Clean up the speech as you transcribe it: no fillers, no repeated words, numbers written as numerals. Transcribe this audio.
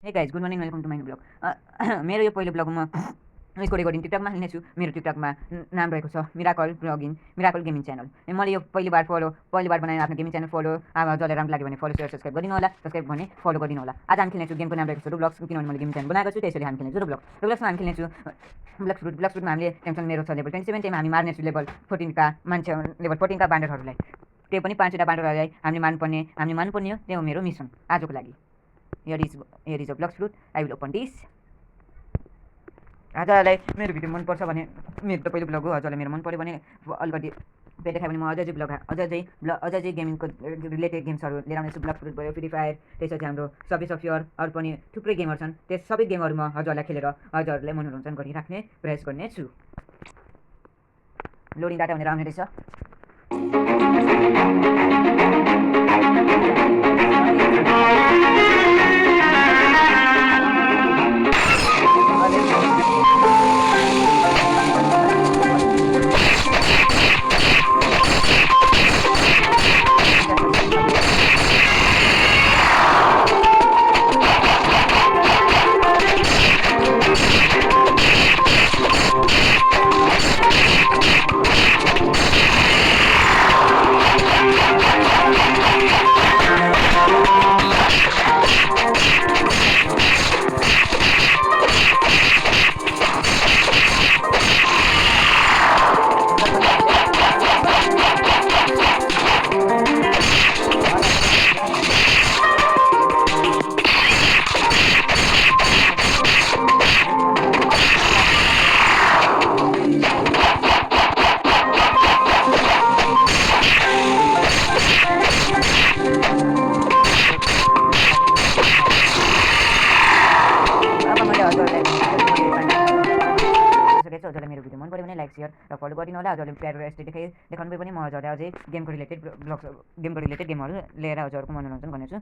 हे guys good morning welcome to my blog मेरो यो पहिलो ब्लगमा यसको रेकर्डिङ टिकटकमा हाल्नेछु। मेरो टिकटकमा नाम रहेको छ miracle blogging miracle gaming channel. मैले यो पहिलो बार बनाएर आफ्नो गेमिङ च्यानल फलो जसलाई राम्रो लाग्यो भने फलो सेयर सब्सक्राइब गरिदिनु होला। सब्सक्राइब भने फलो गरिदिनु होला। आज हामी खेल्नेछु गेमको नाम रहेको छ रोब्लक्स, किनभने मैले गेमिङ च्यानल बनाएको छु त्यसैले हामी खेल्नेछु रोब्लक्समा हामी खेल्नेछु ब्लक्स फ्रुटमा हामीले टेन्सन मेरो छ लेभल 27 त्यहीमा हामी मार्नेछु लेभल 14 का मान्छे लेभल 14 का बान्डरहरूलाई। त्यो पनि 5वटा बान्डरहरूलाई हामीले मान्नुपर्ने हो। त्यो हो मेरो मिसन आजको लागि। Here is a blox fruit. I will open this. हजुरलाई मेरो भिडियो मन पर्छ भने मेरो त पहिलो ब्लग हो। हजुरलाई मेरो मन पर्यो भने अलिकति पेट देखायो भने म अझै गेमिङको रिलेटेड गेम्सहरू लिएर आउनेछु। ब्लक्स फ्रुट भयो, फ्री फायर, त्यसपछि हाम्रो सबवे सफ्यर अरू पनि थुप्रै गेमहरू छन्। त्यस सबै गेमहरू म हजुरलाई खेलेर हजुरहरूलाई मनोरञ्जन गरिराख्ने प्रयास गर्नेछु। लोडिङ डाटा भनेर आउने रहेछ। हजुरलाई मेरो भिडियो मन पऱ्यो भने लाइक सेयर र फलो गरिदिनु होला। हजुरले प्यारो एसटी देखाउनु भयो भने म हजुरलाई अझै गेमको रिलेटेड गेमहरू लिएर हजुरहरूको मनोरञ्जन गर्नेछु।